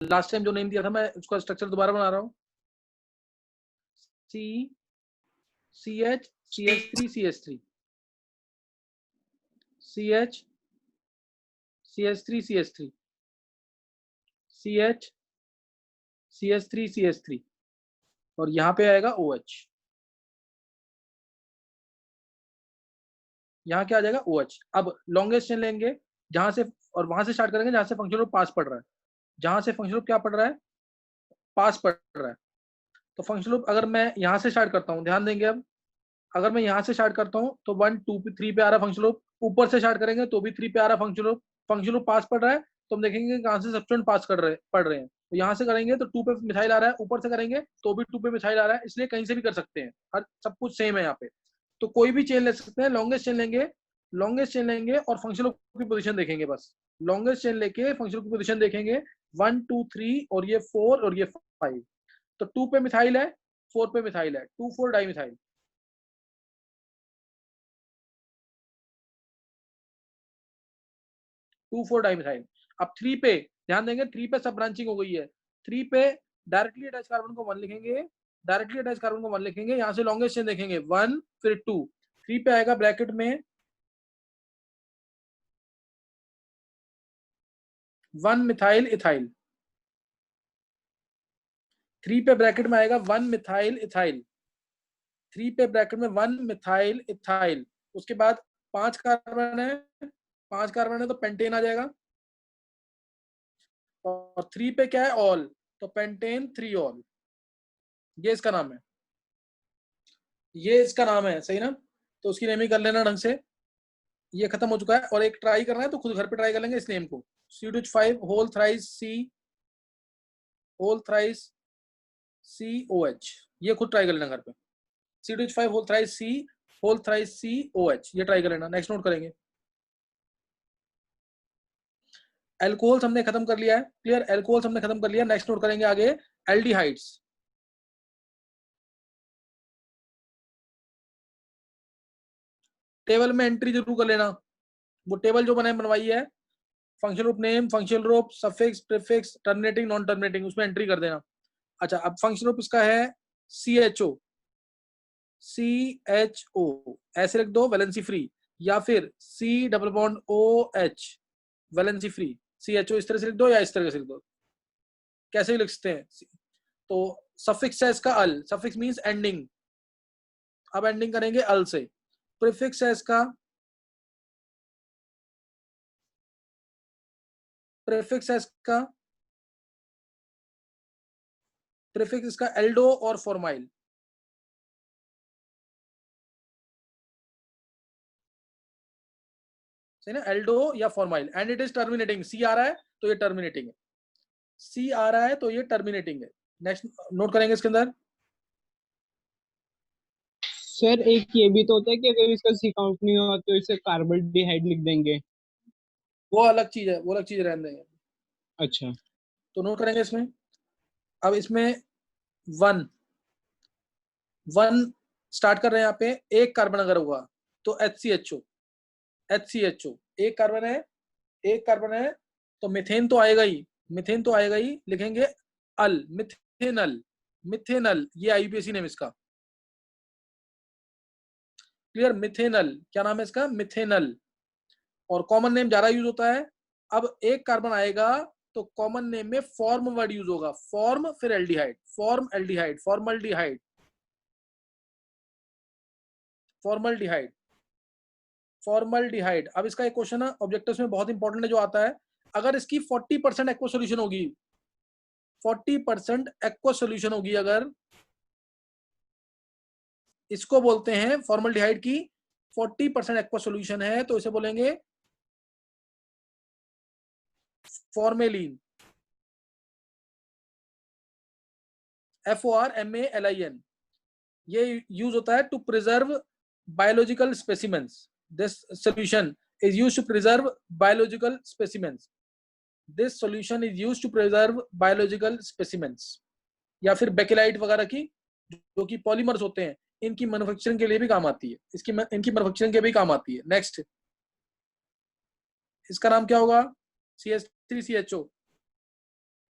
Last time जो name दिया था मैं उसका स्ट्रक्चर दोबारा बना रहा हूँ। C C H C H three C H three C H C H three C H three C H C H three C H three और यहाँ पे आएगा ओ एच। यहाँ क्या आ जाएगा ओ एच। अब लॉन्गेस्ट चेन लेंगे जहां से और वहां से स्टार्ट करेंगे जहां से फंक्शन ग्रुप पास पड़ रहा है। जहां से फंक्शन ग्रुप क्या पड़ रहा है, पास पड़ रहा है। तो फंक्शन ग्रुप अगर मैं यहाँ से स्टार्ट करता हूँ, ध्यान देंगे अब, अगर मैं यहाँ से स्टार्ट करता हूँ तो 1 2 3 पे आ रहा फंक्शन ग्रुप, ऊपर से स्टार्ट करेंगे तो भी 3 पे आ रहा फंक्शन ग्रुप। फंक्शन ग्रुप पास पड़ रहा है तो हम देखेंगे कहाँ से सब्स्टिट्यूएंट पास पड़ रहे हैं। तो यहाँ से करेंगे तो 2 पे मिथाइल आ रहा है, ऊपर से करेंगे तो भी 2 पे मिथाइल आ रहा है, इसलिए कहीं से भी कर सकते हैं, हर सब कुछ सेम है यहाँ पे। तो कोई भी चेन ले सकते हैं, लॉन्गेस्ट चेन लेंगे, लॉन्गेस्ट चेन लेंगे और फंक्शन की पोजीशन देखेंगे बस। लॉन्गेस्ट चेन लेके फंक्शन की पोजीशन देखेंगे 1 2 3 और ये 4 और ये 5। तो 2 पे मिथाइल है, 4 पे मिथाइल है, 2 4 डाई मिथाइल। 2 4 di methyl. अब 3 पे ध्यान देंगे, 3 पे सब ब्रांचिंग हो गई है। 3 पे डायरेक्टली अटैच कार्बन को 1 लिखेंगे, डायरेक्टली अटैच कार्बन को 1 लिखेंगे, यहाँ से लॉन्गेस्ट चेन देखेंगे 1 फिर 2। 3 पे आएगा ब्रैकेट में 1 मिथाइल इथाइल। 3 पे ब्रैकेट में आएगा 1 मिथाइल इथाइल। 3 पे ब्रैकेट में 1 मिथाइल इथाइल। उसके बाद 5 कार्बन है, 5 कार्बन है तो पेंटेन आ जाएगा। और 3 पे क्या है, ऑल, तो पेंटेन 3 ऑल। ये इसका नाम है, ये इसका नाम है, सही ना। तो उसकी नेमिंग कर लेना ढंग से। ये खत्म हो चुका है और एक ट्राई करना है तो खुद घर पे ट्राई कर लेंगे इस नेम को। CH5 होल थ्राइस सी, होल थ्राइस COH, ये खुद ट्राई कर लेना घर पे। CH5 होल थ्राइस सी, होल थ्राइस COH, ये ट्राई कर लेना। नेक्स्ट नोट करेंगे। एल्कोहल्स हमने खत्म कर लिया है, क्लियर, एल्कोहल्स हमने खत्म कर लिया। नेक्स्ट नोट करेंगे आगे एल्डिहाइड्स। टेबल में एंट्री जरूर कर लेना, वो टेबल जो बनाए बनवाई है, function group name, function group, suffix, prefix, terminating, non terminating, उसमें एंट्री कर देना। अच्छा, अब फंक्शन ग्रुप इसका है CHO, CHO ऐसे लिख दो, वैलेंसी फ्री, या फिर C double bond OH valency free. CHO इस तरह से लिख दो या इस तरह से लिख दो, कैसे भी लिख सकते हैं। तो सफिक्स है इसका अल, सफिक्स मींस एंडिंग, अब एंडिंग करेंगे अल से। प्रीफिक्स है इसका, प्रीफिक्स है इसका, प्रीफिक्स इसका एल्डो और फॉर्माइल। सही ना, एल्डो या formyl. And it is terminating, C आ रहा है तो ये टर्मिनेटिंग है, सी आ रहा है तो ये टर्मिनेटिंग है। नेक्स्ट नोट करेंगे इसके अंदर। सर एक ये भी तो होता है कि अगर इसका सी काउंट नहीं हुआ तो इसे कार्बोल्डिहाइड लिख देंगे। वो अलग चीज है, वो अलग चीज रहने देंगे। अच्छा। तो नोट करेंगे इसमें। अब इसमें 1 1 स्टार्ट कर रहे हैं, यहाँ पे एक कार्बन अगर हुआ तो HCHO, HCHO एक कार्बन है, एक कार्बन है तो मिथेन तो आएगा ही, मिथेन तो आएगा ही, लिखेंगे अल, मिथेनल, मिथेनल, ये IUPAC नेम इसका, क्लियर। मिथेनल क्या नाम है इसका, मिथेनल। और कॉमन नेम ज्यादा यूज होता है। अब एक कार्बन आएगा तो कॉमन नेम में फॉर्म वर्ड यूज होगा, फॉर्म फिर aldehyde, form aldehyde, formaldehyde, formaldehyde, formaldehyde. अब इसका एक क्वेश्चन है ऑब्जेक्टिव्स में बहुत इंपॉर्टेंट है जो आता है, अगर इसकी 40% एक्वा सोल्यूशन होगी, 40% एक्वा सोल्यूशन होगी, अगर इसको बोलते हैं फॉर्मल्डिहाइड की 40% एक्वा सोल्यूशन है तो इसे बोलेंगे फॉर्मेलिन, FORMALIN। ये यूज होता है to preserve biological specimens, this solution is used to preserve biological specimens, this solution is used to preserve biological specimens. या फिर बेकेलाइट वगैरह की जो कि पॉलीमर्स होते हैं, इनकी मैन्युफैक्चरिंग के लिए भी काम आती है, इसकी इनकी मैन्युफैक्चरिंग के भी काम आती है। नेक्स्ट, इसका नाम क्या होगा, CH3CHO,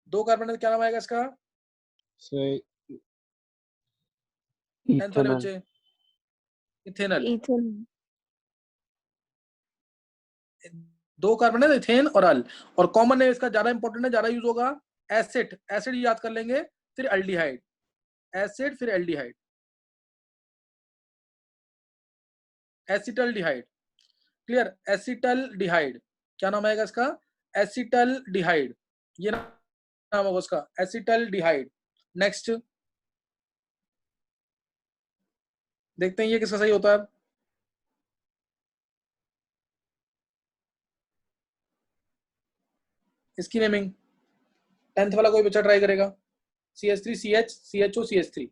2 कार्बन है तो क्या नाम आएगा इसका? सर 10th वाले इथेनॉल। बच्चे, इथेनॉल। इथेन। 2 कार्बन है तो इथेन और अल, और कॉमन है इसका, ज्यादा इंपॉर्टेंट है, ज्यादा यूज होगा। एसिड, एसिड याद कर लेंगे, फिर एल्डिहाइड, एसिड फिर एल्डिहाइड, एसिटल्डिहाइड। क्लियर? एसिटल्डिहाइड, क्या नाम आएगा इसका? एसिटल्डिहाइड, ये नाम होगा उसका, एसिटल्डिहाइड। नेक्स्ट देखते हैं ये किसका सही होता है। इसकी नेमिंग 10th वाला कोई बच्चा ट्राई करेगा? CH3 CH CHO CH3।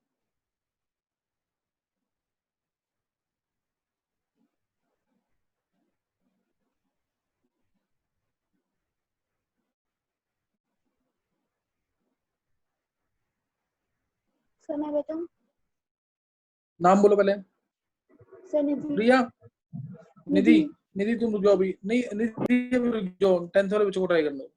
Sir मैं बताऊं? नाम बोलो पहले। सर निधि। प्रिया, निधि, निधि तुम रुक जाओ अभी, नहीं निधि अभी रुक जाओ, 10th वाले बच्चों को ट्राई कर लो।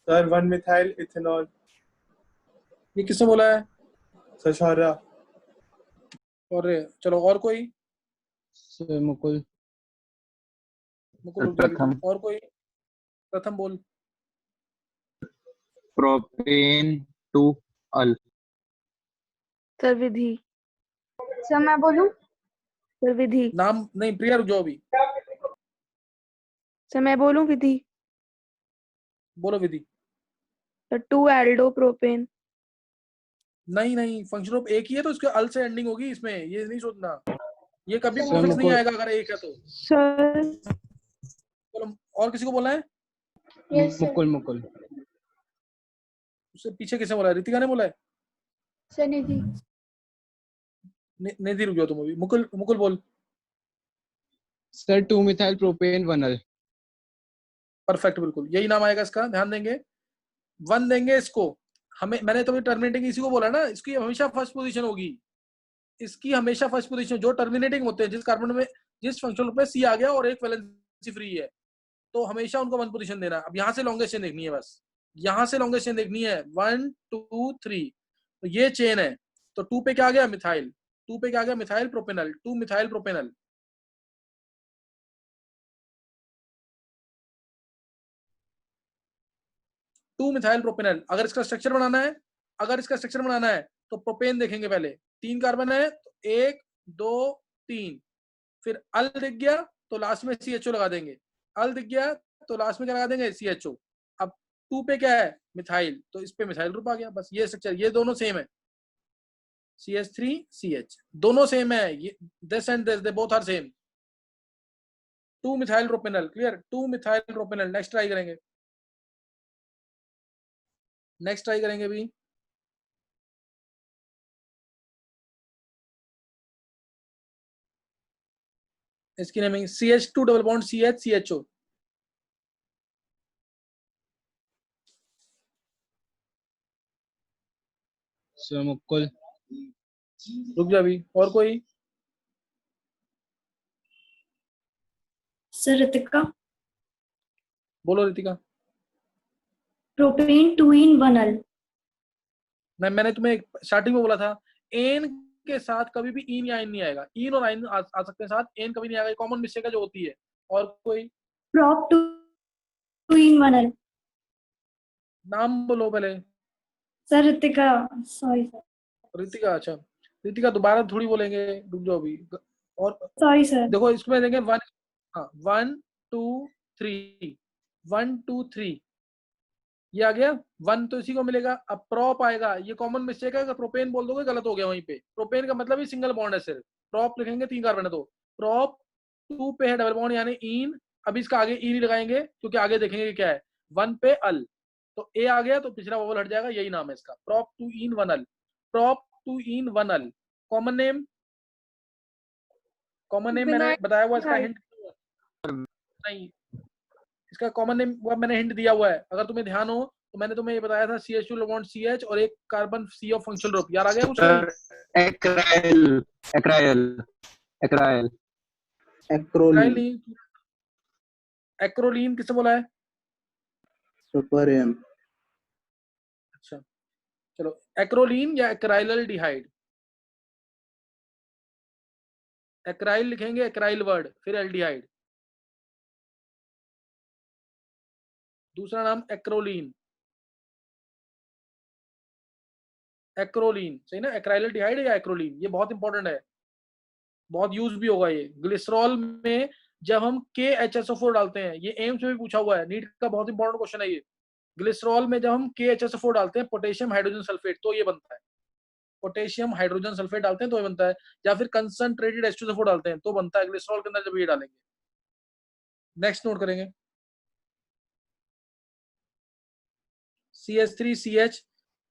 Sir 1 methyl ethanol. ये किसने बोला है? सर शौर्या। और चलो और कोई? सर मुकुल। मुकुल रुक जाओ अभी। प्रथम। और कोई? प्रथम बोल। प्रोपेन 2 अल। सर विधि। सर मैं बोलूं? सर विधि। नाम नहीं, प्रिया रुक जाओ अभी। सर मैं बोलूं विधि? बोलो विधि। Sir 2 Aldo propane. नहीं नहीं, फंक्शन ग्रुप एक ही है तो इसके अल से एंडिंग होगी इसमें, ये नहीं सोचना, ये कभी सर, प्रीफिक्स नहीं मुकुल। आएगा अगर एक है तो। सर चलो और किसी को बोलना है? Yes sir. मुकुल मुकुल। उससे पीछे किसने बोला है? रितिका ने बोला है? सर निधि। निधि रुक जाओ तुम अभी। मुकुल, मुकुल बोल। सर 2 मिथाइल प्रोपेन 1 अल। परफेक्ट, बिल्कुल यही नाम आएगा इसका, ध्यान देंगे। 1 देंगे इसको, हमें मैंने तो टर्मिनेटिंग इसी को बोला ना, इसकी हमेशा फर्स्ट पोजीशन होगी, इसकी हमेशा फर्स्ट पोजीशन। जो टर्मिनेटिंग होते हैं, जिस कार्बन में, जिस फंक्शनल ग्रुप में सी आ गया और एक वैलेंसी फ्री है, तो हमेशा उनको 1 पोजीशन देना। अब यहाँ से लॉन्गेस्ट चेन देखनी है, बस यहाँ से लॉन्गेस्ट चेन देखनी है। 1 2 3, तो ये चेन है, तो 2 पे क्या आ गया? मिथाइल। 2 पे क्या आ गया? Methyl propanal. 2 methyl propanal. Two methyl propanal. अगर इसका स्ट्रक्चर बनाना है, अगर इसका स्ट्रक्चर बनाना है तो प्रोपेन देखेंगे पहले। 3 कार्बन है तो 1 2 3, फिर अल दिख गया तो लास्ट में CHO लगा देंगे। अल दिख गया तो लास्ट में क्या लगा देंगे? CHO। अब 2 पे क्या है? मिथाइल, तो इस पे मिथाइल ग्रुप आ गया। बस ये स्ट्रक्चर, ये दोनों सेम है। CH3 CH दोनों सेम है, ये this and this, they both are same. 2 methyl propanal. Clear? 2 methyl propanal. Next try करेंगे, नेक्स्ट ट्राई करेंगे भी। इसकी naming CH2 double bond CH CHO। Sir Mukul. रुक जा अभी। और कोई? सर रितिका। बोलो रितिका। प्रोपेन 2 in 1 अल। मैंने तुम्हें स्टार्टिंग में बोला था, एन के साथ कभी भी इन या आइन नहीं आएगा। इन और आइन आ सकते हैं साथ, एन कभी नहीं आएगा। कॉमन मिस्टेक है जो होती है। और कोई? प्रॉप 2 in 1 अल। नाम बोलो पहले। Sir Ritika. Sorry sir. Ritika, अच्छा रितिका दोबारा थोड़ी बोलेंगे, रुक जाओ अभी। और सॉरी सर। देखो इसमें देंगे 1, हाँ 1 2 3, 1 2 3, ये आ गया 1, तो इसी को मिलेगा। अब प्रॉप आएगा, ये कॉमन मिस्टेक है, अगर प्रोपेन बोल दोगे गलत हो गया वहीं पे। प्रोपेन का मतलब ही सिंगल बॉन्ड है सिर्फ। प्रॉप लिखेंगे 3 कार्बन है तो। प्रॉप 2 पे है डबल बॉन्ड यानी इन, अभी इसका आगे ई नहीं लगाएंगे क्योंकि आगे देखेंगे कि क्या है। 1 पे अल, तो ए आ गया तो पिछला वोवल हट जाएगा, यही नाम है इसका। प्रॉप 2 इन 1 अल। प्रॉप 2 इन 1 अल। कॉमन नेम, कॉमन नेम मैंने बताया हुआ, इसका हिंट नहीं, इसका कॉमन नेम मैंने हिंट दिया हुआ है, अगर तुम्हें ध्यान हो तो मैंने तुम्हें ये बताया था CH2 बॉन्ड CH और एक carbon C of functional group, याद आ गया कुछ? सर एक्राइल एक्राइल एक्राइल एक्रोलीन एक्रोलीन किसने बोला है? सुपर एम अच्छा चलो, एक्रोलीन या एक्राइल डिहाइड? एक्राइल लिखेंगे, एक्राइल वर्ड, फिर एल्डिहाइड, दूसरा नाम एक्रोलीन। एक्रोलीन सही ना? एक्राइल डिहाइड या एक्रोलीन, ये बहुत इंपॉर्टेंट है, बहुत यूज भी होगा ये। ग्लिसरॉल में जब हम KHSO4 डालते हैं, ये एम्स में भी पूछा हुआ है, नीट का बहुत इंपॉर्टेंट क्वेश्चन है ये। ग्लिसरॉल में जब हम KHSO4 डालते हैं, पोटेशियम हाइड्रोजन सल्फेट, तो ये बनता है। पोटेशियम हाइड्रोजन सल्फेट डालते हैं तो ये बनता है, या फिर कंसंट्रेटेड H2SO4 डालते हैं तो बनता है ग्लिसरॉल के अंदर, जब ये डालेंगे। नेक्स्ट नोट करेंगे, CH3CH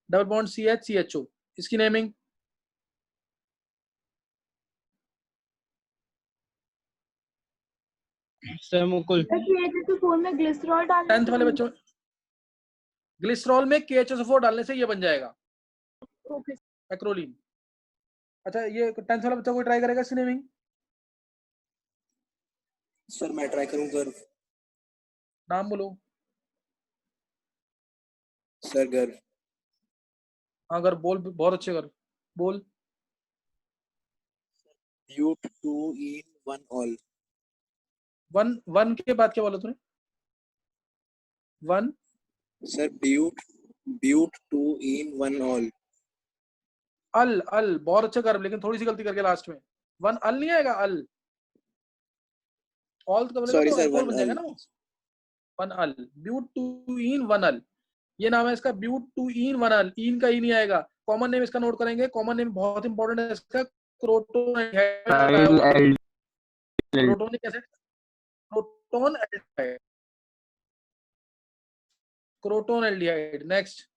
double bond CH CHO, इसकी नेमिंग? सर मुकुल। KHSO4 में ग्लिसरॉल डालने 10th वाले बच्चों, ग्लिसरॉल में KHSO4 डालने से ये बन जाएगा ओके एक्रोलीन। अच्छा ये 10th वाला बच्चा कोई ट्राई करेगा इसकी नेमिंग? सर मैं ट्राई करूं गर्व नाम बोलो। सर गर्व हाँ अगर बोल, बहुत अच्छे कर बोल। ब्यूट 2 in 1 all वन के बाद क्या बोला तूने? One sir but 2 in 1 all al बहुत अच्छा कर, लेकिन थोड़ी सी गलती करके लास्ट में वन अल नहीं आएगा, अल ऑल तो सॉरी तो सर अल्कोहल 1 बन जाएगा all ना वो। वन अल, ब्यूट 2 in 1 अल, ये नाम है इसका, ब्यूट 2 in 1 अल, इन का ही नहीं आएगा। कॉमन नेम इसका नोट करेंगे, कॉमन नेम बहुत इंपॉर्टेंट है इसका, croton acryl crotonic acid, croton aldehyde, croton aldehyde. Next,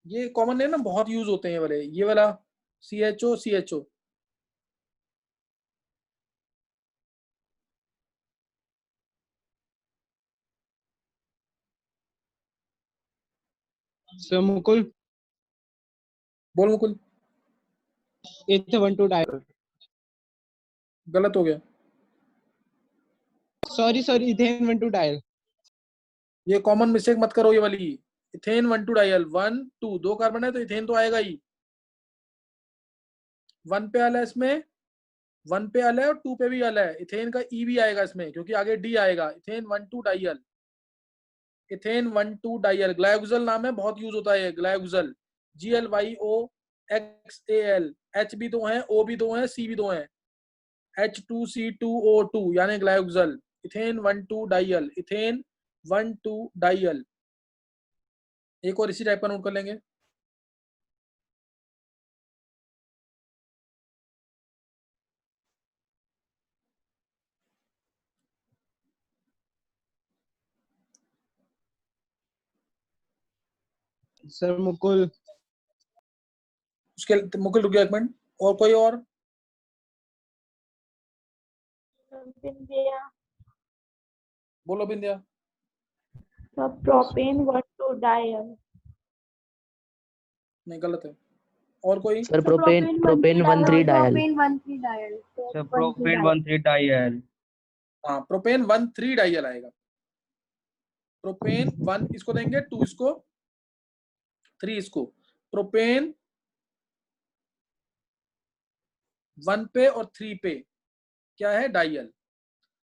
ये कॉमन नेम ना बहुत यूज होते हैं ये वाले, ये वाला CHO सर मुकुल। बोल मुकुल। इथे 1,2 डायल। गलत हो गया, सॉरी इथेन 1,2 डायल। ये कॉमन मिस्टेक मत करो ये वाली। इथेन 1,2 डायल, 1 2 दो कार्बन है तो इथेन तो आएगा ही। 1 पे आला है इसमें, 1 पे आला है और 2 पे भी आला है, इथेन का E भी आएगा इसमें क्योंकि आगे D आएगा। इथेन 1,2 डायल, इथेन 1,2 डायल, ग्लाइकोजल नाम है, बहुत यूज होता है ग्लाइकोजल, GLYOXAL, H भी दो हैं, O भी दो हैं, C भी दो हैं, H2C2O2 यानी glyoxal. Ethane 1,2 diol, ethane 1,2 diol. एक और इसी टाइप का नोट कर लेंगे, सर मुकुल। उसके मुकुल रुक गया एक मिनट, और कोई और? बिंदिया बोलो बिंदिया। सब प्रोपेन 1,2 डायल नहीं गलत है, और कोई? Sir propane 1,3 dial propane 1,3 dial sir propane 1,3 dial. हाँ प्रोपेन 1,3 डायल आएगा। प्रोपेन 1 इसको देंगे, 2 इसको, 3 इसको। प्रोपेन 1 पे और 3 पे क्या है? Dial.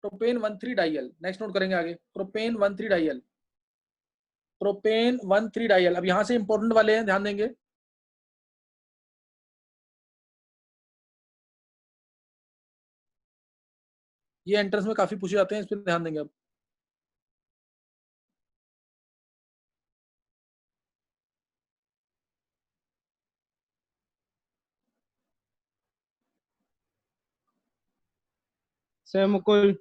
Propane 1,3 dial. Next note करेंगे आगे, प्रोपेन 1,3 डायल, प्रोपेन 1,3 डायल। अब यहां से इंपॉर्टेंट वाले हैं, ध्यान देंगे। ये एंट्रेंस में काफी पूछे जाते हैं, इस पर ध्यान देंगे अब। सर मुकुल।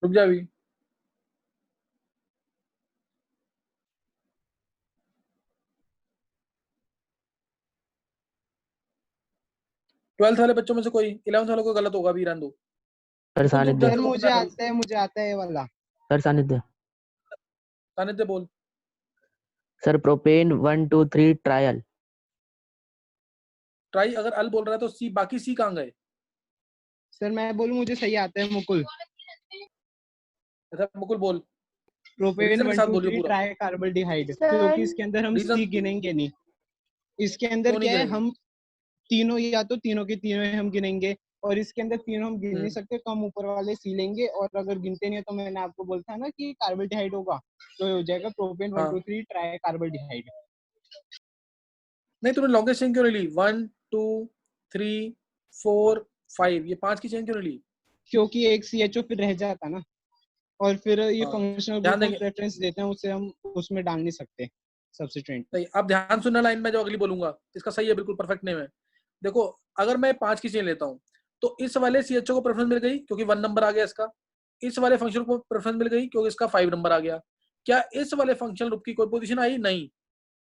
रुक जा अभी, ट्वेल्थ वाले बच्चों में से कोई, 11th वालों को गलत होगा, अभी रहने दो। सर सानिध्य सर मुझे आता है ये वाला। सर सानिध्य तानित्य बोल। Sir propane 1 2 3 trial. ट्राई अगर अल बोल रहा है तो सी, बाकी सी कहाँ गए? सर मैं बोलूं, मुझे सही आता है मुकुल। अच्छा मुकुल बोल, प्रोपेन रीजन के 1 साथ 2 बोलियो 3 पूरा। ट्राई कार्बोल्डिहाइड, सर क्योंकि इसके अंदर हम रीजन सी गिनेंगे नहीं। इसके अंदर क्यों नहीं क्या है, गिनेंगे? हम तीनों, या तो तीनों के तीनों हम गिनेंगे, और इसके अंदर तीनों हम गिन नहीं हम्म, सकते, तो हम ऊपर वाले सी लेंगे, और अगर गिनते नहीं है तो मैंने आपको बोलता है ना कि कार्बोल्डिहाइड होगा, तो हो जाएगा प्रोपेन 1 हाँ 2 3 ट्राई कार्बोल्डिहाइड। नहीं, तुमने लॉन्गेस्ट चेन क्यों नहीं ली? 1 2 3 4 5, ये 5 की चेन क्यों नहीं ली? क्योंकि एक CHO फिर रह जाता ना, और फिर ये हाँ फंक्शनल ध्यान ग्रुप हम देंगे। प्रेफरेंस देते हैं, उसे हम उसमें डाल नहीं सकते सब्स्टिट्यूएंट। नहीं, अब ध्यान सुनना, लाइन में जो अगली बोलूंगा इसका सही है, बिल्कुल परफेक्ट नेम है। देखो, अगर मैं 5 की चेन लेता हूँ तो इस वाले सीएचओ को प्रेफरेंस मिल गई क्योंकि 1 नंबर आ गया इसका। इस वाले फंक्शन को प्रेफरेंस मिल गई क्योंकि इसका 5 नंबर आ गया। क्या इस वाले फंक्शनल ग्रुप की कोई पोजीशन आई? नहीं,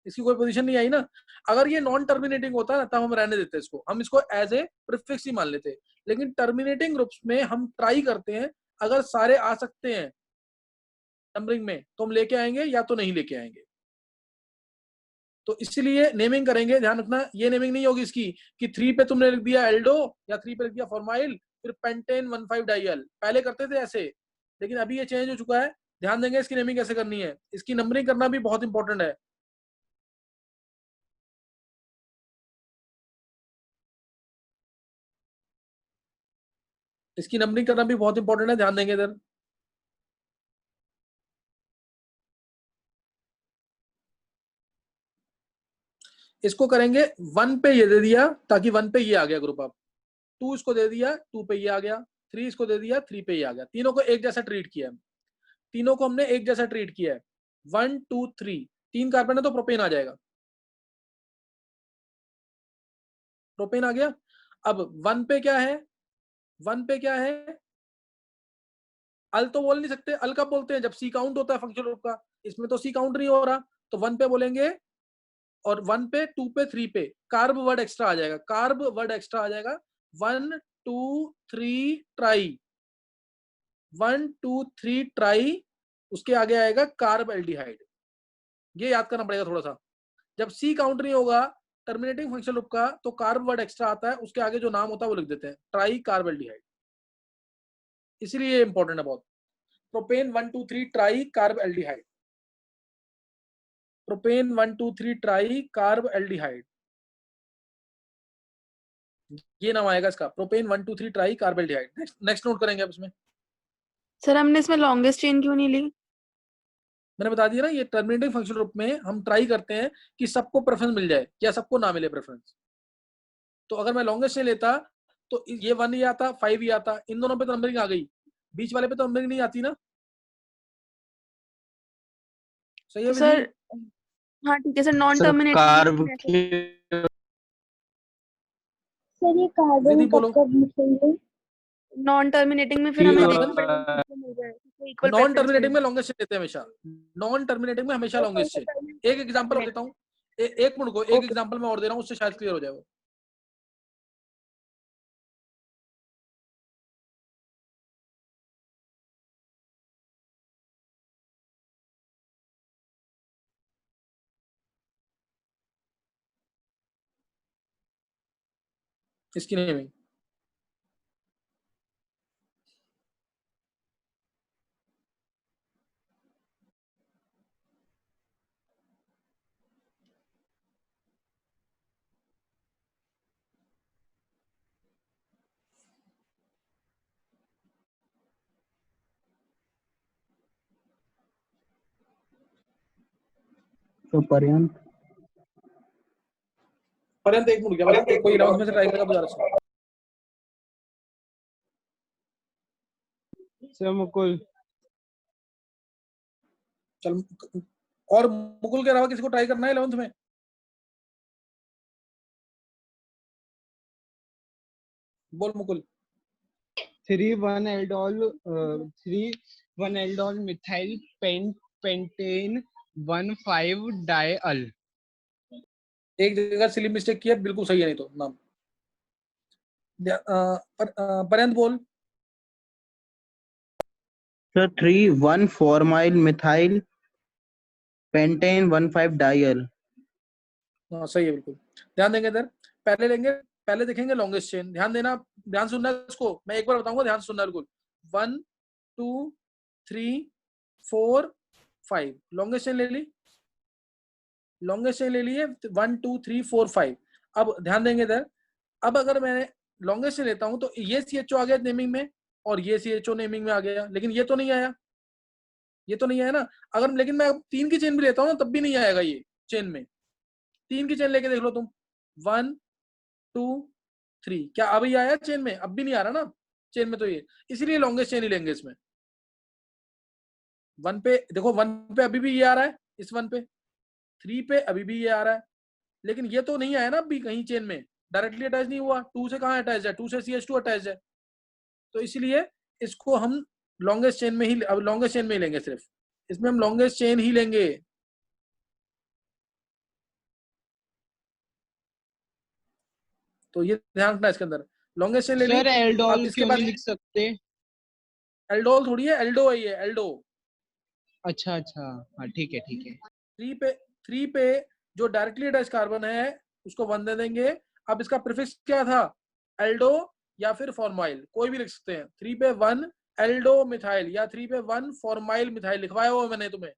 इसकी कोई पोजीशन नहीं आई ना। अगर ये नॉन टर्मिनेटिंग होता ना तब हम रहने देते इसको, हम इसको एज ए प्रीफिक्स ही मान लेते। लेकिन टर्मिनेटिंग ग्रुप्स में हम ट्राई करते हैं, अगर सारे आ सकते हैं नंबरिंग में तो हम लेके आएंगे या तो नहीं लेके आएंगे। तो इसलिए नेमिंग करेंगे, ध्यान रखना, ये नेमिंग नहीं होगी इसकी कि 3 पे तुमने लिख दिया एल्डो या 3 पे लिख दिया फॉर्माइल फिर पेंटेन 1,5 डाइल। पहले करते थे ऐसे, लेकिन अभी ये चेंज हो चुका है। ध्यान देंगे इसकी नेमिंग कैसे करनी है, इसकी नंबरिंग करना भी बहुत इंपॉर्टेंट है। इसकी नंबरिंग करना भी बहुत इंपॉर्टेंट है, ध्यान देंगे इधर। इसको करेंगे 1 पे ये दे दिया ताकि 1 पे ये आ गया ग्रुप। अब 2 इसको दे दिया, 2 पे ये आ गया। 3 इसको दे दिया, 3 पे ये आ गया। तीनों को एक जैसा ट्रीट किया है, तीनों को हमने एक जैसा ट्रीट किया है। 1 2 3, 3 कार्बन है तो प्रोपेन आ जाएगा, प्रोपेन आ गया। अब 1 पे क्या है? 1 पे क्या है? अल तो बोल नहीं सकते, अल कब बोलते हैं? जब सी काउंट होता है फंक्शनल ग्रुप का। इसमें तो सी काउंट नहीं हो रहा, तो 1 पे बोलेंगे। और 1 पे 2 पे 3 पे कार्ब वर्ड एक्स्ट्रा आ जाएगा, कार्ब वर्ड एक्स्ट्रा आ जाएगा। 1 2 3 ट्राई, 1 2 3 ट्राई, उसके आगे आएगा कार्ब एल्डिहाइड। ये याद करना पड़ेगा थोड़ा सा। जब सी काउंट नहीं होगा टर्मिनेटिंग फंक्शनल ग्रुप का तो कार्ब वर्ड एक्स्ट्रा आता है, उसके आगे जो नाम होता है वो लिख देते हैं, ट्राई कार्ब एल्डिहाइड। इसीलिए इंपॉर्टेंट है बहुत। Propane 1 2 3 try carb aldehyde, propane 1 2 3 try carb aldehyde, ये नाम आएगा इसका, propane 1 2 3 try carb aldehyde. Next note करेंगे अब इसमें। सर हमने इसमें लॉन्गेस्ट चेन क्यों नहीं ली? मैंने बता दिया ना, ये टर्मिनेटिंग फंक्शनल ग्रुप में हम ट्राई करते हैं कि सबको प्रेफरेंस मिल जाए या सबको ना मिले प्रेफरेंस। तो अगर मैं लॉन्गेस्ट नहीं लेता तो ये 1 ही आता, 5 ही आता, इन दोनों पे तो नंबरिंग आ गई, बीच वाले पे तो नंबरिंग नहीं आती ना। सही है तो विधि? सर हाँ ठीक है sir, non sir carb terminating. के सर ये कार्बन विधि कब बोलो। कब लिखेंगे? नॉन टर्मिनेटिंग में फिर की हमें carbon equal non preference terminating मिले। में लॉन्गेस्ट चेन लेते हैं हमेशा, नॉन टर्मिनेटिंग में हमेशा तो कौन लॉन्गेस्ट सा चेन। एक एग्जांपल और देता हूँ, एक मिनट को, एक ओके। एग्जांपल मैं और दे रहा हूँ, उससे शायद क्लियर हो जाएगा। इसकी नेमिंग तो पर्यंत पर्यंत, एक मिनट क्या, कोई 11th में से ट्राई करेगा बता रहा। सर मुकुल। चल, और मुकुल के अलावा किसी को ट्राई करना है 11th में? बोल मुकुल। 3,1-aldol methyl pentane 1,5 डाइअल। एक जगह सिली मिस्टेक किया, बिल्कुल सही है, नहीं तो नाम। पर्यंत बोल। Sir 3 1 4 methyl pentane 1,5 dial. हाँ सही है बिल्कुल। ध्यान देंगे इधर, पहले देखेंगे लॉन्गेस्ट चेन। ध्यान देना, ध्यान सुनना इसको, मैं एक बार बताऊंगा, ध्यान सुनना बिल्कुल। 1 2 3 4 5 लॉन्गेस्ट चेन ले ली, लॉन्गेस्ट चेन ले लिए 1 2 3 4 5। अब ध्यान देंगे इधर, अब अगर मैं लॉन्गेस्ट चेन लेता हूं तो ये CHO आ गया नेमिंग में और ये CHO नेमिंग में आ गया, लेकिन ये तो नहीं आया, ये तो नहीं आया ना। अगर लेकिन मैं 3 की चेन भी लेता हूं ना तब भी नहीं आएगा ये चेन में। 3 की चेन लेके देख लो तुम, 1 2 3, क्या अभी आया चेन में? अब भी नहीं आ रहा ना चेन में, तो ये इसीलिए लॉन्गेस्ट चेन ही लेंगे इसमें। 1 पे देखो, 1 पे अभी भी ये आ रहा है, इस 1 पे, 3 पे अभी भी ये आ रहा है, लेकिन ये तो नहीं आया ना अभी कहीं चेन में, डायरेक्टली अटैच नहीं हुआ। 2 से कहाँ अटैच है? 2 से CH2 अटैच है, तो इसलिए इसको हम लॉन्गेस्ट चेन में ही, अब लॉन्गेस्ट चेन में ही लेंगे, सिर्फ इसमें हम लॉन्गेस्ट चेन ही लेंगे। तो ये ध्यान रखना इसके अंदर, लॉन्गेस्ट चेन ले ली। सर अब एल्डोल इसके क्यों बाद नहीं लिख सकते? एल्डोल थोड़ी है, एल्डो है ये, एल्डो। अच्छा अच्छा, हाँ ठीक है ठीक है। 3 पे जो डायरेक्टली अटैच कार्बन है उसको 1 दे देंगे। अब इसका प्रीफिक्स क्या था? एल्डो या फिर फॉर्माइल, कोई भी लिख सकते हैं। 3 पे 1 एल्डो मिथाइल या 3 पे 1 फॉर्माइल मिथाइल लिखवाया हुआ मैंने तुम्हें।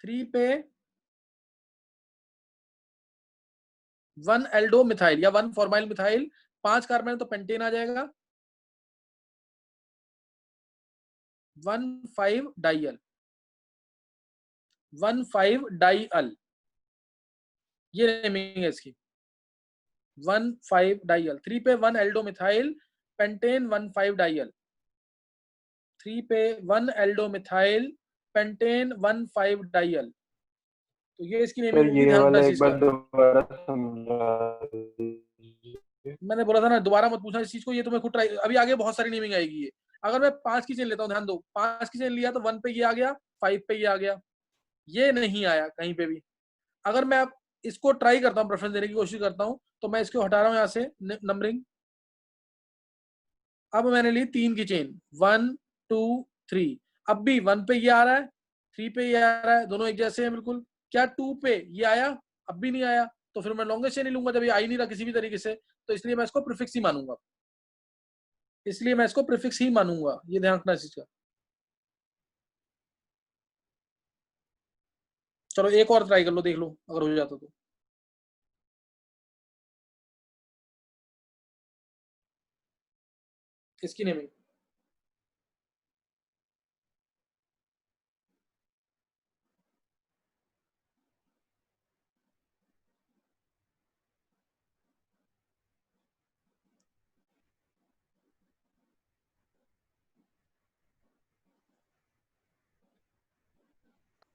3 पे 1 एल्डो मिथाइल या 1 फॉर्माइल मिथाइल, 5 कार्बन तो पेंटेन आ जाएगा, 1,5 डाइयल, 1,5 डाइअल, ये नेमिंग है इसकी, 1,5 डाइयल। 3 पे 1 एल्डो मिथाइल पेंटेन 1,5 डाइयल, 3 पे 1 एल्डो मिथाइल पेंटेन 1,5 डाइयल। तो ये इसकी सर नेमिंग होगी, ये ध्यान रखना वाला इस एक चीज बार का। दोबारा समझा दीजिए। मैंने बोला था ना, दोबारा मत पूछना इस चीज को, ये तुम्हें खुद ट्राई, अभी आगे बहुत सारी नेमिंग आएगी ये। अगर मैं 5 की चेन लेता हूँ, ध्यान दो, 5 की चेन लिया तो 1 पे ये आ गया, 5 पे ये आ गया, ये नहीं आया कहीं पे भी। अगर मैं अब इसको ट्राई करता हूँ, प्रेफरेंस देने की कोशिश करता हूँ, तो मैं इसको हटा रहा हूँ यहाँ से नंबरिंग। अब मैंने ली 3 की चेन, 1 2 3, अब भी 1 पे ये आ रहा है, 3 पे ये आ रहा है, दोनों एक जैसे हैं बिल्कुल। क्या 2 पे ये आया? अब भी नहीं आया, तो फिर मैं लॉन्गेस्ट चेन ही लूंगा जब ये आ ही नहीं रहा किसी भी तरीके से, तो इसलिए मैं इसको प्रीफिक्स ही मानूंगा, इसलिए मैं इसको प्रीफिक्स ही मानूंगा, ये ध्यान रखना इस चीज का। चलो एक और ट्राई कर लो, देख लो अगर हो जाता तो। इसकी नेमिंग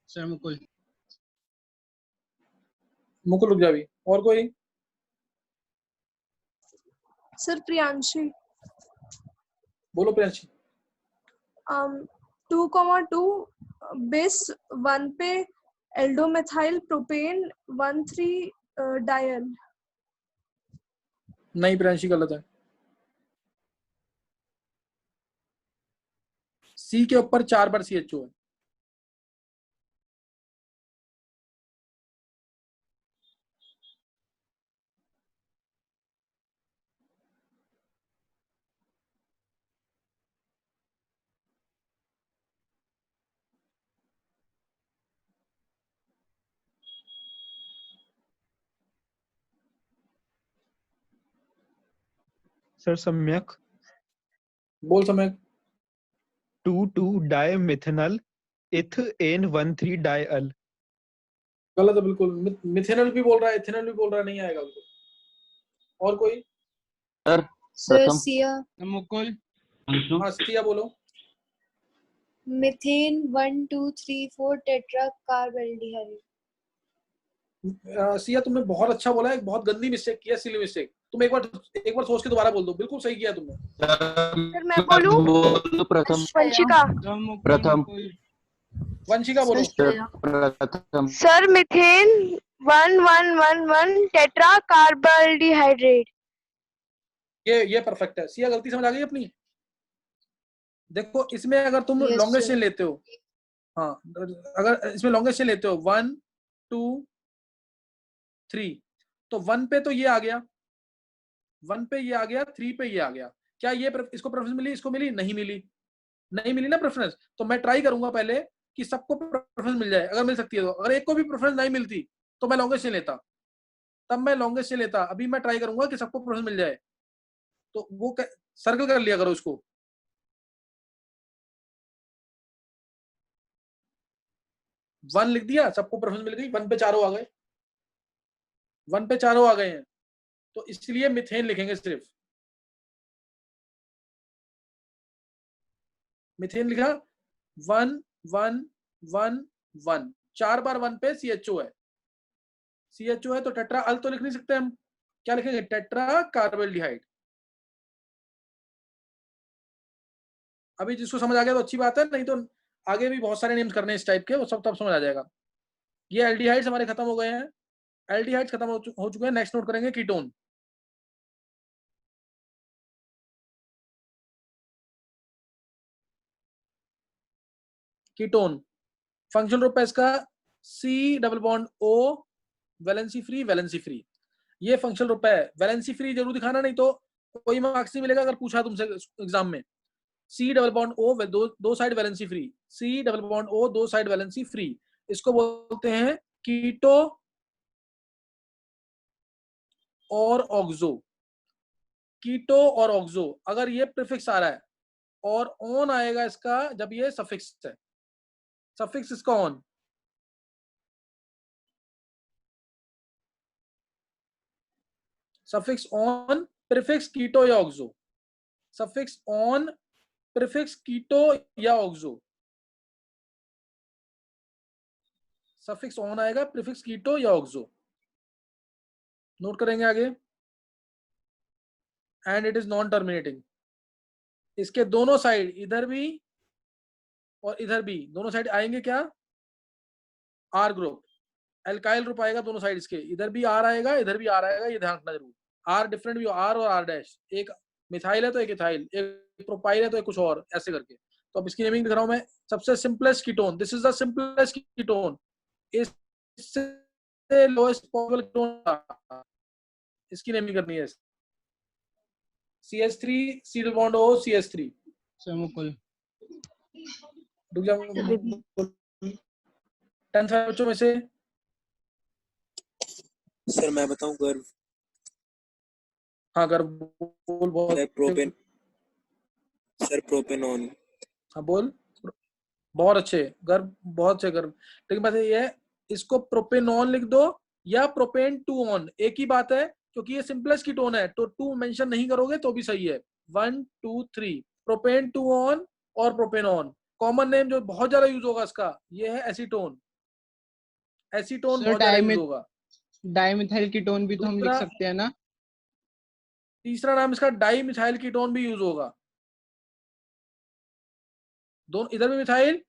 सर मुकुल। मुकुल रुक जा अभी, और कोई? सर प्रियांशी। बोलो प्रियांशी। 2,2 बेस 1 पे एल्डोमेथाइल प्रोपेन 1,3 डायल। नहीं प्रियांशी गलत है, सी के ऊपर 4 बार CHO है। सर सम्यक। बोल समय। 2,2 डायमिथेनल इथेन 1,3 डायल। गलत है बिल्कुल, मिथेनल भी बोल रहा है, इथेनल भी बोल रहा है, नहीं आएगा बिल्कुल। और कोई? सर सर प्रथम सिया। मुकुल। हाँ सिया बोलो। Methane 1 2 3 4 tetra कार्बल्डिहाइड। सिया तुमने बहुत अच्छा बोला, एक बहुत गंदी मिस्टेक किया, सिली मिस्टेक। तुम एक बार सोच के दोबारा बोल दो, बिल्कुल सही किया तुमने। सर मैं बोलूं? प्रथम वंशिका। प्रथम वंशिका बोलो। प्रथम सर मिथेन 1,1,1,1 टेट्रा कार्बल्डिहाइड्रेट। ये परफेक्ट है। सिया गलती समझ आ गई अपनी? देखो इसमें अगर तुम Yes, लॉन्गेस्ट sir. चेन लेते हो, हाँ अगर इसमें लॉन्गेस्ट चेन लेते हो 1 2 3, तो 1 पे तो ये आ गया, 1 पे ये आ गया, 3 पे ये आ गया। क्या ये इसको प्रेफरेंस मिली, इसको मिली? नहीं मिली, नहीं मिली ना प्रेफरेंस। तो मैं ट्राई करूंगा पहले कि सबको प्रेफरेंस मिल जाए, अगर मिल सकती है तो। अगर एक को भी प्रेफरेंस नहीं मिलती तो मैं लॉन्गेस्ट चेन लेता, तब मैं लॉन्गेस्ट चेन लेता। अभी मैं ट्राई करूंगा कि सबको प्रेफरेंस मिल जाए। तो वो सर्कल कर लिया करो उसको। 1 लिख दिया, सबको प्रेफरेंस मिल गई, 1 पे चारों आ गए, 1 पे चारों आ गए हैं, तो इसलिए मिथेन लिखेंगे सिर्फ। मिथेन लिखा 1 1 1 1, 4 बार 1 पे CHO है, CHO है तो टेट्रा अल तो लिख नहीं सकते हम, क्या लिखेंगे? टेट्रा कार्बोल्डिहाइड। अभी जिसको समझ आ गया तो अच्छी बात है, नहीं तो आगे भी बहुत सारे नेम्स करने हैं इस टाइप के, वो सब तब समझ आ जाएगा। ये एल्डिहाइड्स हमारे खत्म हो गए हैं, एल्डिहाइड्स खत्म हो चुके हैं। नेक्स्ट नोट करेंगे कीटोन। कीटोन फंक्शनल ग्रुप है इसका C double bond O, valency free valency free. ये फंक्शनल ग्रुप है। वैलेंसी फ्री जरूर दिखाना, नहीं तो कोई मार्क्स नहीं मिलेगा अगर पूछा तुमसे एग्जाम में। C डबल बॉन्ड O, दो side valency free, C double bond O, दो साइड वैलेंसी फ्री। इसको बोलते हैं कीटो और ऑक्सो। कीटो और ऑक्सो, अगर ये प्रीफिक्स आ रहा है और ऑन आएगा इसका जब ये सफिक्स है, सफिक्स इसका ऑन, सफिक्स ऑन प्रीफिक्स कीटो या ऑक्सो, सफिक्स ऑन प्रीफिक्स कीटो या ऑक्सो, सफिक्स ऑन आएगा प्रीफिक्स कीटो या ऑक्सो। नोट करेंगे आगे। And it is non terminating. इसके दोनों साइड, इधर भी और इधर भी, दोनों साइड आएंगे क्या? आर ग्रुप, एल्काइल ग्रुप आएगा दोनों साइड इसके, इधर भी आर आएगा, इधर भी आर आएगा, ये ध्यान रखना जरूर। आर डिफरेंट भी हो, आर और आर डैश, एक मिथाइल है तो एक इथाइल, एक प्रोपाइल है तो एक कुछ और, ऐसे करके। तो अब इसकी नेमिंग दिख रहा हूं मैं। सबसे simplest ketone, this is the simplest ketone, इससे लोएस्ट पॉसिबल कीटोन, इसकी नेमिंग करनी है। CH3 C double bond O CH3। Sir Mukul. रुक जाओ, 10th बच्चों में से। सर मैं बताऊं गर्व? हाँ गर्व बोल। बहुत प्रोपेन, सर प्रोपेनॉन। हाँ बोल। बहुत अच्छे गर्व, बहुत अच्छे गर्व। लेकिन बात ये है, इसको प्रोपेनॉन लिख दो या प्रोपेन टू ऑन, एक ही बात है, क्योंकि ये सिंपलेस्ट कीटोन है तो टू मेंशन नहीं करोगे तो भी सही है। 1 2 3 प्रोपेन टू ऑन और प्रोपेनॉन। कॉमन नेम जो बहुत ज्यादा यूज होगा इसका, ये है एसीटोन। एसीटोन सर बहुत ज्यादा यूज होगा। डाइमिथाइल कीटोन भी तो हम लिख दूसरा, सकते हैं ना? तीसरा नाम इसका डाई मिथाइल कीटोन भी यूज होगा। दोनों, इधर भी मिथाइल,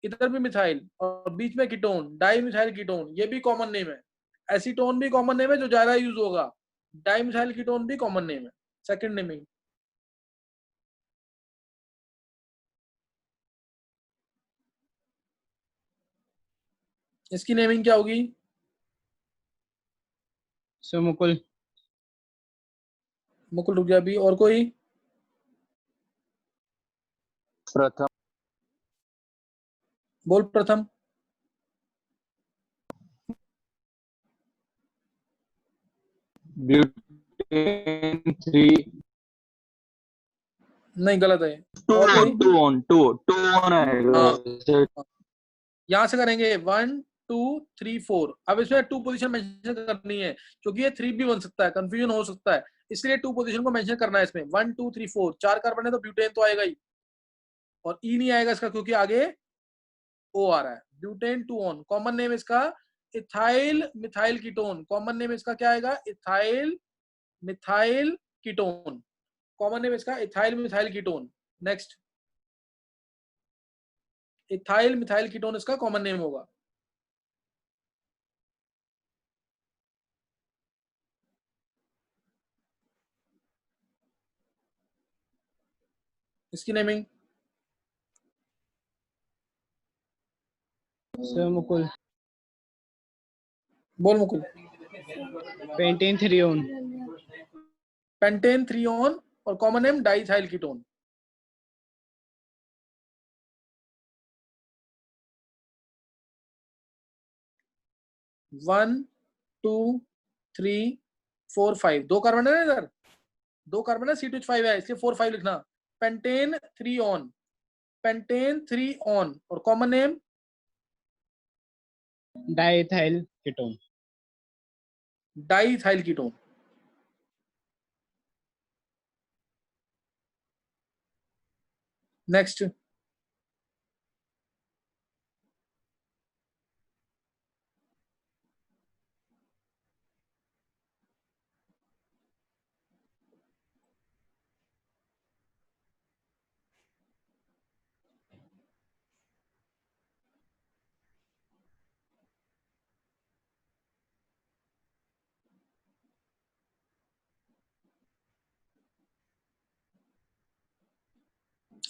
इधर भी मिथाइल और बीच में कीटोन, डाई मिथाइल कीटोन, ये भी कॉमन नेम है। एसीटोन भी कॉमन नेम है जो ज्यादा यूज होगा। डाई मिथाइल कीटोन भी कॉमन नेम है। Second naming. इसकी नेमिंग क्या होगी? सर मुकुल। मुकुल रुक गया अभी। और कोई? प्रथम। बोल प्रथम। ब्यूटेन 3 नहीं, गलत है। टू और कोई? टू ऑन आएगा। हाँ, यहां से करेंगे 1 2 3 4। अब इसमें 2 पोजीशन मेंशन करनी है, क्योंकि ये 3 भी बन सकता है, कंफ्यूजन हो सकता है, इसलिए 2 पोजीशन को मेंशन करना है इसमें। 1 2 3 4, 4 कार्बन है तो ब्यूटेन तो आएगा ही, और ई नहीं आएगा इसका क्योंकि आगे ओ आ रहा है। Butane two one. Common name इसका ethyl methyl ketone. Common name इसका क्या आएगा? Ethyl methyl ketone. Common name इसका ethyl methyl ketone. Next, ethyl methyl ketone इसका कॉमन नेम होगा। इसकी नेमिंग सर मुकुल, बोल Mukul. Pentane 3 one. Pentane 3 one और common name diethyl ketone. One, two, three, four, five. दो कार्बन है ना इधर, दो कार्बन है, C2H5 है, इसलिए 4 5 लिखना। पेंटेन 3 ऑन, पेंटेन 3 ऑन और common name diethyl ketone. Diethyl ketone. Next.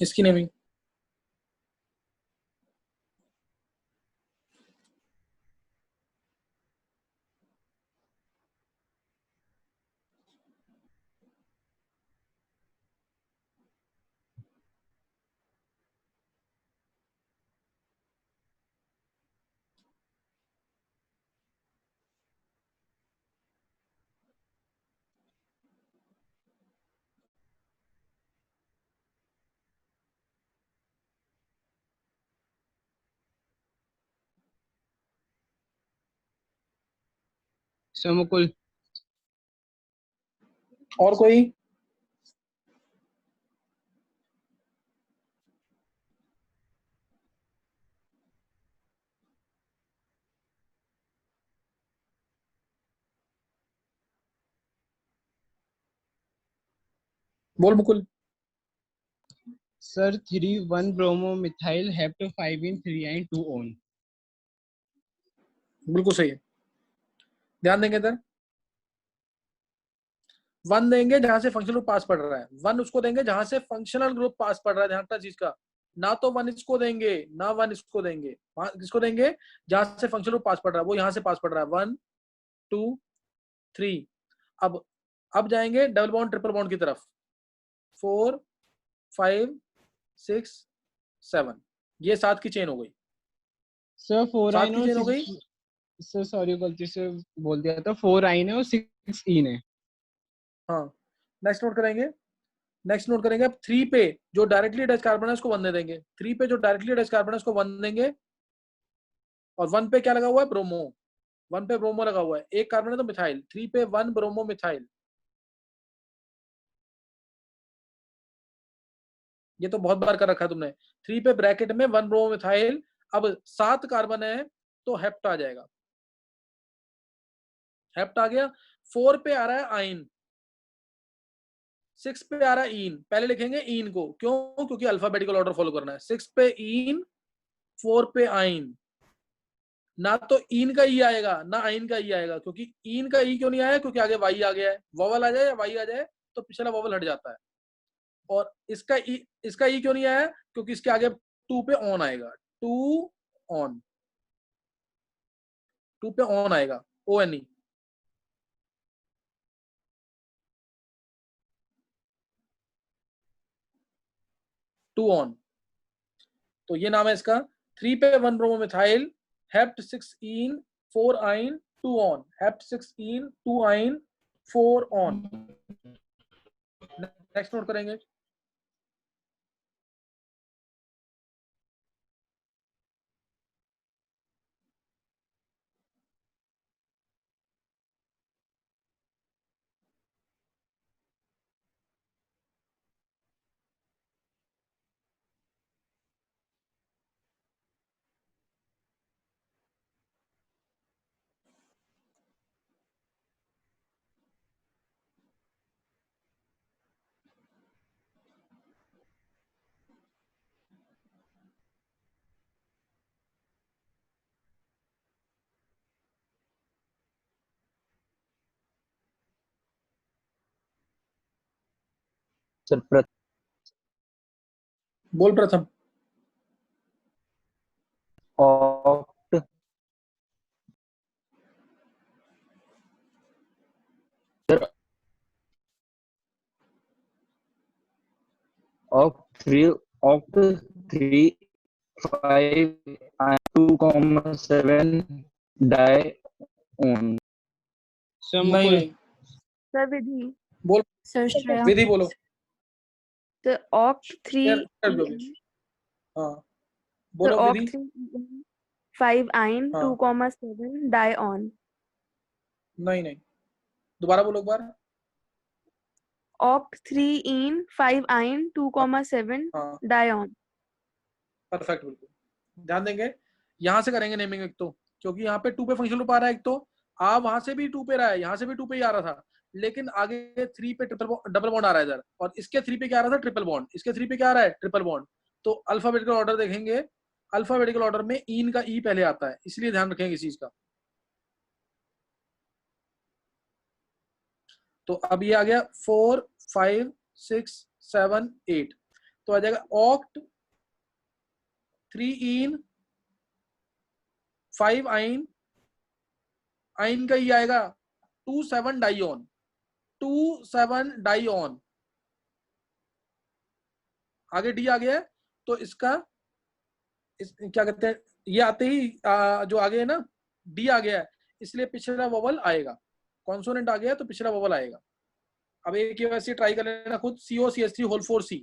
इसकी नेमिंग सर मुकुल, और कोई? बोल Mukul. Sir 3 1 bromo methyl hept 5 इन 3 आइन 2 ऑन। बिल्कुल सही है। ध्यान देंगे इधर, वन देंगे जहां से फंक्शनल ग्रुप पास पड़ रहा है, वन उसको देंगे जहां से फंक्शनल ग्रुप पास पड़ रहा है। ध्यान रखना चीज का, ना तो वन इसको देंगे ना वन इसको देंगे। किसको देंगे? जहां से फंक्शनल ग्रुप पास पड़ रहा है, वो यहां से पास पड़ रहा है। 1 2 3। अब जाएंगे डबल बॉन्ड ट्रिपल बॉन्ड की तरफ। 4 5 6 7, ये 7 की चेन हो गई। सर 4 7 आइन की और चेन हो गई। 6। सर सॉरी, गलती से बोल दिया था। 4 आइन है और 6 इन है। हाँ, नेक्स्ट नोट करेंगे। नेक्स्ट नोट करेंगे अब 3 पे जो डायरेक्टली अटैच कार्बन है उसको 1 दे देंगे। 3 पे जो डायरेक्टली अटैच कार्बन है उसको 1 देंगे। और 1 पे क्या लगा हुआ है? ब्रोमो। 1 पे ब्रोमो लगा हुआ है, एक कार्बन है तो मिथाइल। 3 पे 1 ब्रोमो मिथाइल। ये तो बहुत बार कर रखा है तुमने। 3 पे ब्रैकेट में 1 ब्रोमो मिथाइल। अब 7 कार्बन है तो हेप्ट आ जाएगा। हेप्ट आ गया। 4 पे आ रहा है आइन, 6 पे आ रहा है ईन। पहले लिखेंगे ईन को, क्यों? क्योंकि अल्फाबेटिकल ऑर्डर फॉलो करना है। 6 पे ईन, 4 पे आइन। ना तो ईन का ई आएगा ना आइन का ई आएगा, क्योंकि ईन का ई क्यों नहीं आया? क्योंकि आगे वाई आ गया है। वॉवल आ जाए या वाई आ जाए तो पिछला वॉवल हट जाता है। और इसका ई क्यों नहीं आया? क्योंकि इसके आगे 2 पे ऑन आएगा। 2 ऑन, 2 पे ऑन आएगा, ONE। 2 ऑन, तो ये नाम है इसका। 3 पे 1 ब्रोमो मिथाइल, हेप्ट 6 इन 4 आइन 2 ऑन। हेप्ट 6 इन 2 आइन 4 ऑन। नेक्स्ट नोट करेंगे। सर बोल प्रथम। Of 3 5 2,7 dione. सर नहीं मुकुल, नहीं सर विधि बोल, सर श्रेया विधि बोलो। सर ऑक्ट 3 कर दो। हाँ बोलो ऑक्ट विधि। 3 5 आइन हाँ 2,7 डाइऑन। नहीं नहीं, दोबारा बोलो एक बार। ऑक्ट 3 इन 5 आइन 2,7 हाँ डाइऑन। परफेक्ट, बिल्कुल ध्यान देंगे। यहाँ से करेंगे नेमिंग एक तो, क्योंकि यहाँ पे 2 पे फंक्शन लूप आ रहा है एक तो, आ वहां से भी 2 पे रहा है, यहाँ से भी 2 पे ही आ रहा था, लेकिन आगे 3 पे डबल बॉन्ड आ रहा है इधर, और इसके 3 पे क्या आ रहा था, ट्रिपल बॉन्ड, इसके 3 पे क्या आ रहा है, ट्रिपल बॉन्ड। तो अल्फाबेटिकल ऑर्डर देखेंगे, अल्फाबेटिकल ऑर्डर में इन का ई पहले आता है, इसलिए ध्यान रखेंगे इस चीज का। तो अब ये आ गया 4 5 6 7 8, तो आ जाएगा ऑक्ट 3 इन 5 आइन, आइन का ये आएगा 2 7 डाइऑन, 2 7 डाइऑन। आगे डी आ गया है, तो इसका क्या कहते हैं, ये आते ही जो आगे है ना डी आ गया है, इसलिए पिछला वोवल आएगा, कॉन्सोनेंट आ गया तो पिछला वोवल आएगा। अब एक वैसे ट्राई कर लेना खुद, CO CH3 होल 4 C,